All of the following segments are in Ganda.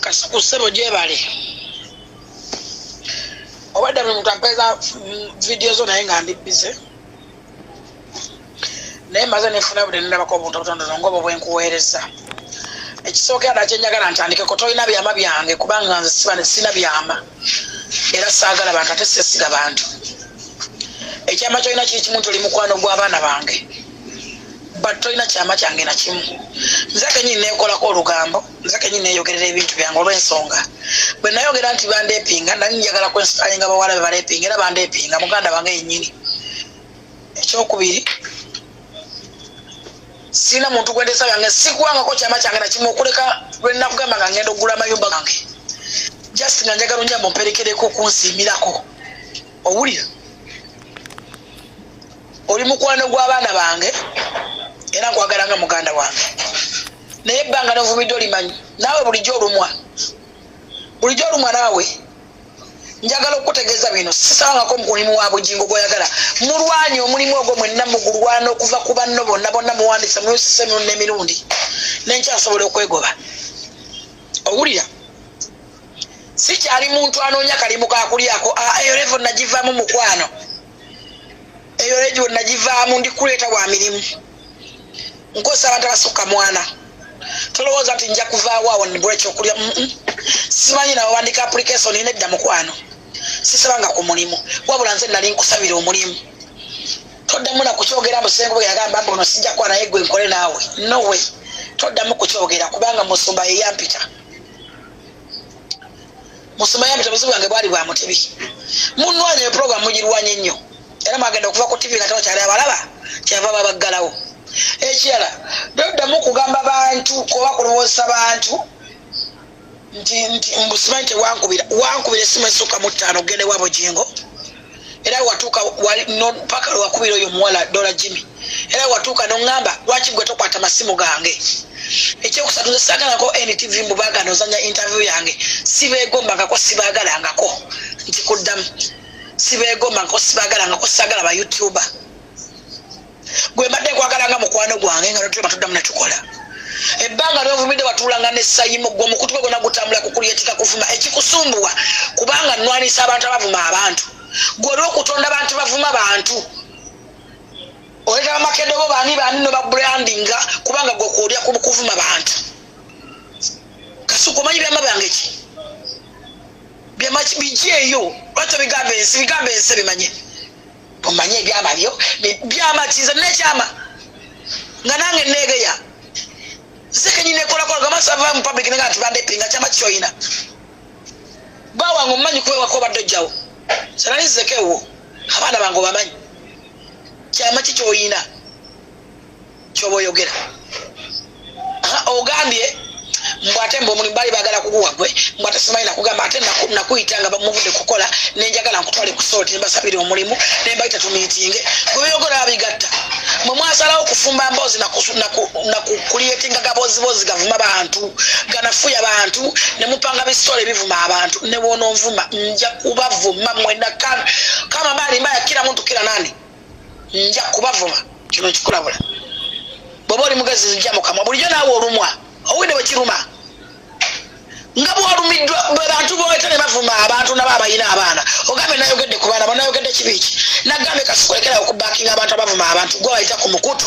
Kusebo jebale. Obadde muntu apeza video zo naye nga ndi busy. Naye maze nefuna buli ndaba ko buntu butondo ngobo bwenkuweereza. Ekisooka adache njagala ntandike ko toyina byama byange kubanga nze siba sina byama. Era saagala bantu ate sesiga bantu. Ekyama kyoyina kiri kimu tuli mukwano gw'abaana bange. But toyina kyama kyange na kimu. Nze kenyini nekolako olugambo, nze kenyini neyogerera ebintu byange olw'ensonga. Bwe nayogera nti bandepinga nange njagala kwensipayinga bawala be balepinga era bandepinga muganda wange yennyini. Ekyokubiri sina muntu gwendesa yange sikuwangako kyama kyange na kimu okuleka lwe nakugamba nga ngenda okugula amayumba gange. Just nga njagala onjamba omperekereko kunsiimirako. Owulira? Oli mukwano gw'abaana bange era nkwagala nga muganda wange. Naye ebbanga novumidde olimanyi naawe bulijjo olumwa. Bulijjo olumwa naawe. Njagala okutegeeza bino sisabangako mukulimu wa bugingo gw'oyagala. Mulwanyi omulimu ogwo mwenna mugulwana okuva ku banno bonna bonna muwandisa muyusise mirundi n'emirundi. Nenkyasobola okwegoba. Owulira? Sikyali muntu anoonya kalimu kakulyako. Eyo levo nagivaamu mukwano. Eyo levo nagivaamu ndikuleeta wa mirimu. Nkosa abantu abasukka mwana. Tolowooza nti nja kuvaawo awo nibula ekyokulya. Simanyi nawe wandika application nedda mukwano. Sisabanga ku mulimu. Wabula nze nali nkusabira omulimu. Toddamu na kukyogera musengo bwe yagamba mbu ono sijja kuba naye gwe nkole naawe. No way. Toddamu kukyogera kubanga musumba ye yampita. Musumba yampita buzibu bwange bwali bwa mutebi. Munnwanya program mugirwanya ennyo. Era mwagenda okuva ku TV nga tabakyali abalaba kyava babaggalawo. Ekirala doddamu kugamba bantu kuba kulowooza bantu nti mbusimanyi wankubira essimu esukka mu 5 ogende wa bugingo era watuuka paka lwakubira oyo muwala Dola Jimmy era watuuka noŋŋamba lwaki gwe tokwata masimu gange. Ekyokusatu nze saagalako NTV mbu baagana ozanya interview yange sibeegombangako sibaagalangako nti kuddamu sibeegombangako sibaagalangako saagala ba YouTuber. Gwe mbadde nkwagalanga mukwano gwange nga tuba tuddamu ne tukola. Ebbanga lyovumidde watuulanga n'essayimu gwe omukutu gwe gonna gutambula kukulyetika kuvuma ekikusumbuwa kubanga nnwanisa abantu abavuma abantu. Gwe olw'okutonda abantu bavuma bantu. Oleeta bamakedde bo baani no babrandinga kubanga gwe kuolya kuvuma bantu. Kasuku omanyi byama byange ki? Byama biki eyo? Lwaki bigambe ensi bimanye? Omanye ebyama byo byama kiza nekyama nga nange negeya zekenyine kola gamasava mu public nga tubandepinga kyama kyoyina bawa ngomanyi kuwewa ko badojjawo sanalizekewo abana bango bamanyi kyama kyoyina kyoboyogera ogambye mbwate mbo muli bali bagala kuguwa gwe mbwate simanyi nakugamba ate nakuyitanga bamuvudde kukola nenjagala nkutwale ku sorti mbasabire omulimu nembayita tu meeting gwe yogora abigatta mwe mwasalawo okufumba mbozi na kucreatinga gabozi gavuma bantu ganafuya abantu ne mupanga bisole bivuma abantu ne wono nvuma nja kubavuma mwenda kama bali mbaya kila muntu kila nani nja kubavuma kino kikulabula boboli mugezi njamo kama bulijjo nawe olumwa owinde bakiruma ngabo walumiddwa bantu boyita ne bavuma abantu nabo abayina abaana ogambe nayogedde ku baana banayogedde kibiki nagambe kasukolekera okubakinga abantu abavuma abantu gwe wayita ku mukutu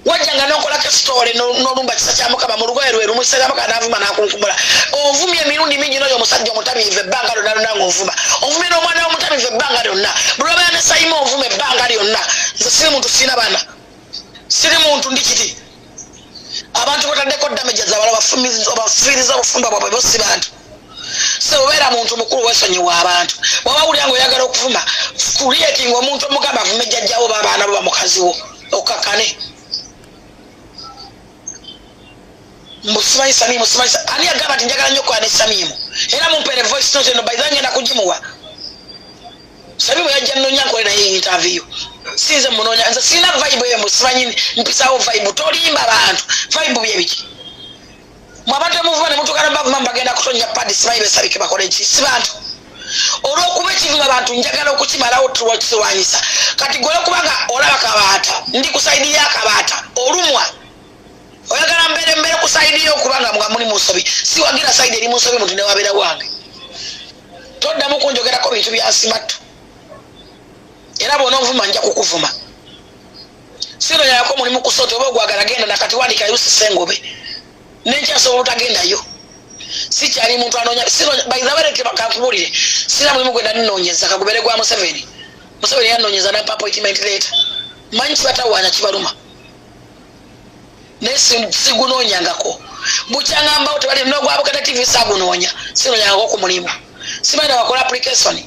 wajjanga nokolako story n'olumba kisa kya mukama mu lugoye lwe lumusera mukama n'avuma n'akunkumula ovumye emirundi mingi n'oyo omusajja omutamiivu ebbanga lyonna lyonna ng'ovuma ovumye n'omwana w'omutamiivu ebbanga lyonna buli lwabaya ne sayima ovuma ebbanga lyonna nze siri muntu sirina baana siri muntu ndi kiti abantu bataddeko damage za wala bafiiriza obufumba bwabwe bosi bantu so obeera muntu mukulu wesonyiwa abantu bwaba wulya nga oyagala okuvuma creating omuntu omugamba avume jjajjawo baabaana bo bamukazi wo okakane musimanyi Samimu ani agamba nti njagala nnyo okola ne Samimu era mumpeere voice note eno bayiza ngenda kugimuwa Samimu yajja nnonya nkole naye interview sinze munonya nze sina vibe eyo musimanyi mpisawo vibe tolimba abantu vibe byebiki mwabante muvuma ne mutukana bavuma mbagenda kutonya padi simanyi besabike bakole ki si bantu olw'okuba ekivuma abantu njagala okukimalawo tuwakiwanyisa kati gwe olw'okubanga olaba kabaata ndi kusaidiya akabaata olumwa oyagala mbere ku side yo kubanga mga muli musobi si wagira side eri musobi muntu ne wabera wange toddamu kunjogerako bintu bya simatu era bona ovuma nja kukuvuma sino yako muli mukusoto oba gwagala genda nakati wandika yusi sengobe nenjasobola otagendayo si kyali muntu anonya sino bayizabere bakakubulire sina muli mugenda ninonyeza kagubere gwa Museveni yanonyeza na papa appointment letter manyi batawanya kibaluma nesi sigunonyangako buchangamba otebali mnogo abokata TV sagunonya sino yako ku mulimu simanya wakola application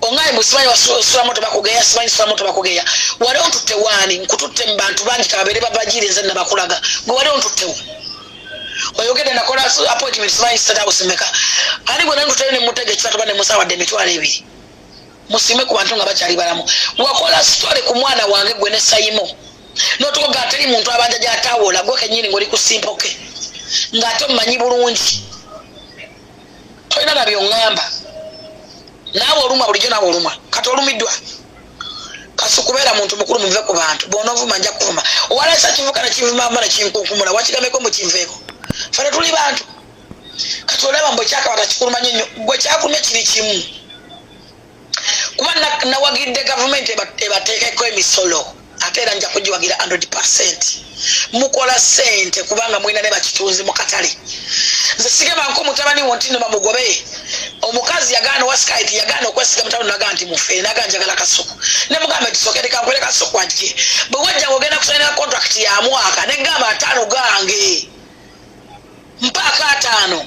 ongaye musimanyi wasula moto bakugeya simanyi sula moto bakugeya wale ontutte wani nkututte mbantu bangi kabere babajire nze nabakulaga gwe wale ontutte oyogede nakola appointment simanyi sita usimeka ali gwe nantutte ne mutege kitatu bane musawa de mitwale ebiri musime ku bantu nga bakyali balamu wakola story ku mwana wange gwe ne sayimo notukoga atali muntu abanja jatawola gwe kenyini ngoli kusimpoke ngato mmanyi bulungi toina nabyo ngamba nawe oluma bulijjo nawe oluma kati olumidwa kasukubera muntu mukulu muve ku bantu bonovuma nja kuvuma owalesa kivuka na kivuma mara kinkunkumula wakigameko mu kinveko fana tuli bantu kati olaba mbo kyaka batakikuluma nnyo gwe kyakulumya kiri kimu kuba nawagidde gavumenti ebateekeko emisolo ate era nja kugiwagira 100% mukola sente kubanga mwina ne bakitunzi mu katale nze sigema nko mutabani wontino bamugobe omukazi yagana waskaiti yagana okwesiga mutano naganti mufe naganjagala kasuku ne mugambe tisokere kankwele kasuku ajje bwe wajja ogenda kusaina contract ya mwaka ne gamba 5 gange mpaka 5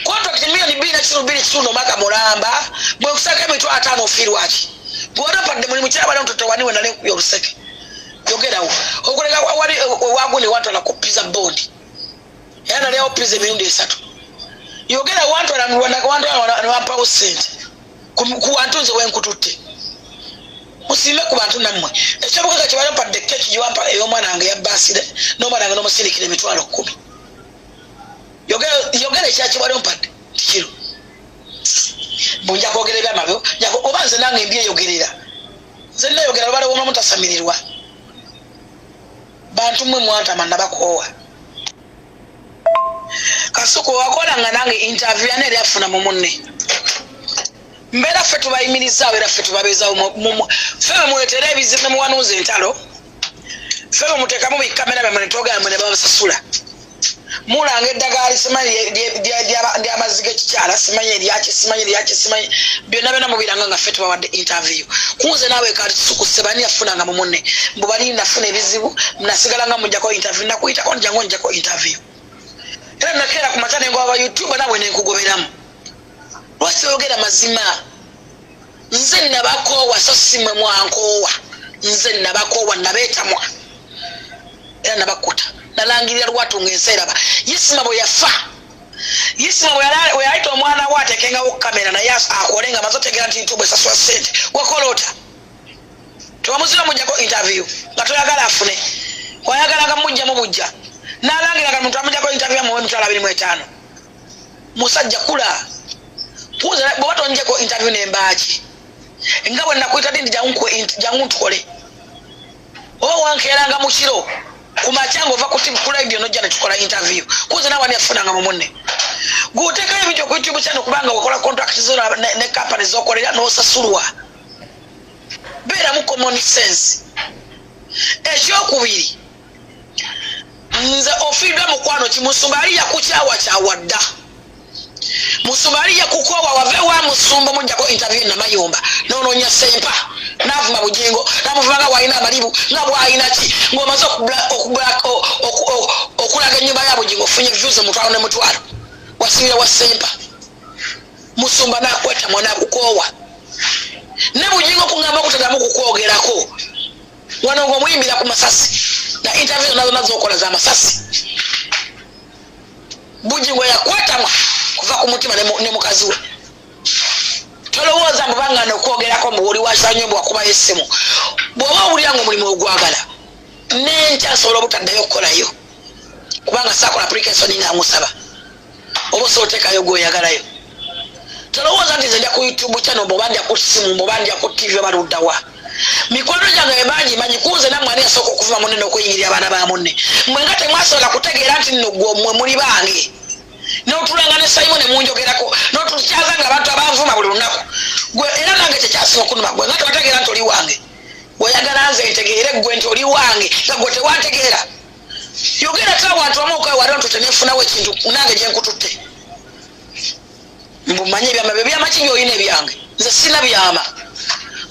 contract milioni 2.2 maka mulamba bwe kusaka mitu 5 ofirwachi bwona padde muri mukyaba na mtoto waniwe nale kuyo ruseke yogera okulega wali waguni watu na kupiza bondi yana leo pize miundi 3 yogera watu na wampa usente ku wantu nze wenkututte musime ku bantu namwe ekyobuka kibala padde keki jiwampa eyo mwana ange ya baside no mwana ange no musirikire mitwalo 10 yogera ekyachi bali mpadde kiro bunja kogerera mabyo yako obanze nange mbiye yogerera zenne yogera bale woma mutasamirirwa bantu mwe mwanta manda bakowa kasuko wakola nga nange interview ane yafuna mu munne mbera fetu bayimiriza era fetu babeza febe muletere ebizibu mu wanuze entalo febe muteka mu kamera bamane toga mwe babasasula mulange dagali simanyi dia amazige kikyala simanyi lyaki byonna byonna mubiranga nga fetu bawadde interview kunze nawe kati sukusebani yafunanga mu munne mbubali nafuna ebizibu mnasigala nga mujjako interview nakuyita ko njango njako interview era nakera ku matane ngo aba YouTube nawe nenkugoberamu lwasi yogera mazima nze nabakowa so simwe mwankowa nze nabakowa nabetamwa era nabakuta nalangirira lwatu ngenseraba yisima bwe yafa yisima bwe yaita omwana we atekenga ku kamera naye akolenga mazotegera nti YouTube esasula sente wakolota tewamuzira mujjako interview nga toyagala afune wayagala mujja mu bujja nalangira nga muntu amujjako interview mu 25 musajja kula puza bwe batonjeko interview nembaaki nga bwe nakuita ndi jangu ntukole oba wankeranga mu kiro kumachango va kuti mkula ibyo no jana tukola interview kuze na wani afunanga mu munne guteka ebyo ku YouTube channel kubanga wakola contract zo ne company zo kolera no sasulwa bera mu common sense ekyo kubiri nze ofidwa mukwano kimusumbali ya kuchawa cha wadda musumbali ya kukowa wave wa musumba mujjako interview na mayomba nono nya sempa navuma bujengo namuvanga waina malibu ngabwa aina ki ngoma zo okulaga nyumba ya bujengo funye views mutwalo ne mutwalo wasibira wa sempa musumba na kweta mwana kukowa ne bujengo kungamba kutagamu kukogerako wanongo muyimbira ku masasi na interview nazo okola za masasi bujengo ya kweta kuva ku mutima ne mukazi we tolowooza mbanga nokwogerako muwuli wasanyombo wakuba yesimu bwoba owulyango mulimu ogwagala nenkyasobola obutaddayo okukolayo kubanga sakola application nga musaba oba osobola oteekayo gweoyagalayo tolowooza nti nze nja ku YouTube channel bwoba ndya ku simu bwoba ndya ku TV oba luddawa mikwano gyange bangi manyi kunze nammwe ani asooka okuvuba munne n'okuyingirira abaana ba munne mmwe nga temwasobola kutegeera nti nno gwe mmwe muli bange n'otulanga ne Simon munjogerako n'otukyazanga abantu abanvuma buli lunaku gwe era nange tekyasinga okunuma gwe nga tewategeera nti oli wange weyagala nze ntegeere gwe nti oli wange nga gwe tewantegeera yogera ta abantu wamu okwewala ntute nefunawo ekintu nange gye nkututte mbumanye ebyama byama ki byolina ebyange nze sina byama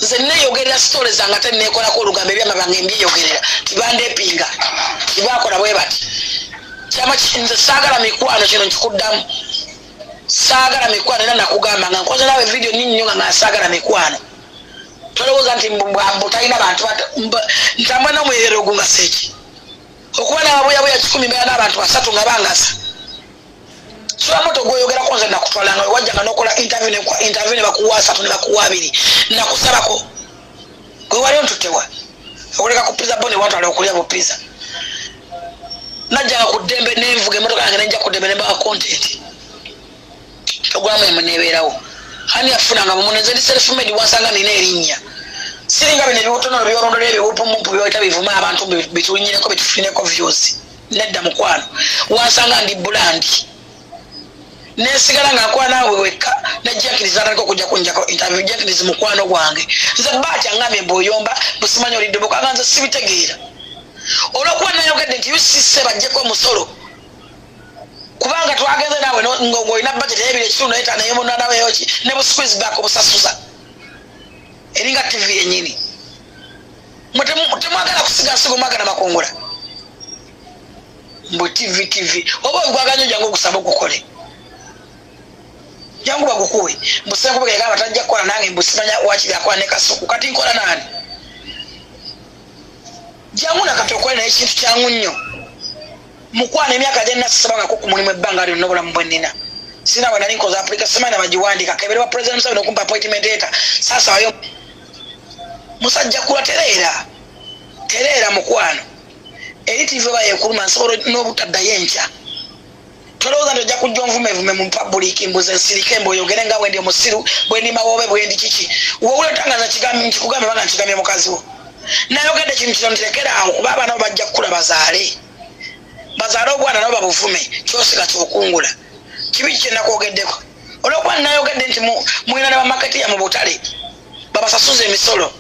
nze neyogerera sitole zange ate nekolako olugambo ebyama byange mbyeyogerera tibandepinga tibakola bwe bati kyama nze saagala mikwano kino nkikuddamu saagala mikwano era nakugamba nga nkoze nawe video nini nnyo nga saagala mikwano tolowooza nti mbutalina bantu ntambula n'omuyerero ogu nga seeki okuba nababuyabuya 10 mbeera n'abantu 3 nga bangasa sobamoto gweyogerako nze nakutwalanga wajjanga nokola interview ne bakuwa 3 ne bakuwa 2 nakusabako gwe wali ontutewa okuleka kupiza bone watwala okulya bupiza najjanga ku ddembe nenvuga emmotoka yange nejja ku ddembe nembawa content ogulamu emu nebeerawo hani yafunanga mumuneze ndi self made wasanga nina erinnya siringa bino ebibutono byolondolera ebiwupumumpu byoweta bivuma abantu bitulinyireko bitufuneko views nedda mukwano wasanga ndi bulandi nesigala nga nkola naawe wekka najjakiriza ataliko okujja kunjako interview jakiriza mukwano gwange nze baati angambye mbuyomba busimanyi olidde bukanga nze sibitegeera olwokuba nayogedde nti usise bajjeko omusolo kubanga twagenze naawe ng'olina budget ey'ebiro ekitundu n'etaano ey'omunaana weyoki ne bu squeeze back obusasuza eringa TV yennyini temwagala kusigasiga mwagala makongola mbu TV oba ogwaganya jangu okusaba okukole jangu bagukuwe mbusenkuba yagamba tajja kukola nange mbusimanya wakiri akola ne kasuku kati nkola nani jangu nakati okola naye ekintu kyangu nnyo mukwana emyaka gye nasabangako ku mulimu ebbanga lyonna obulamu bwe nnina sina bwe nali nkoza application simanyi bagiwandika kebere wa president Museveni okumpa appointment letter sasa wayo musajja kula tereera mukwano eri TV bayekuluma nsobola n'obutaddayo enkya tolowooza nti ojja kujja onvumevume mu public mbuze nsirike mboyogere nga bwe ndi omusiru bwe ndi mawobe bwe ndi kiki wowe otangaza nkikugambe banga nkigambye mukazi wo nayogedde kintu kino ntirekera awo kuba abaana bo bajja kukula bazaale obwana nabo babuvume kyosiga kyokungula kibi kye nakwogeddeko olwokuba nayogedde nti mwina ne bamaketi ya mu butale babasasuza emisolo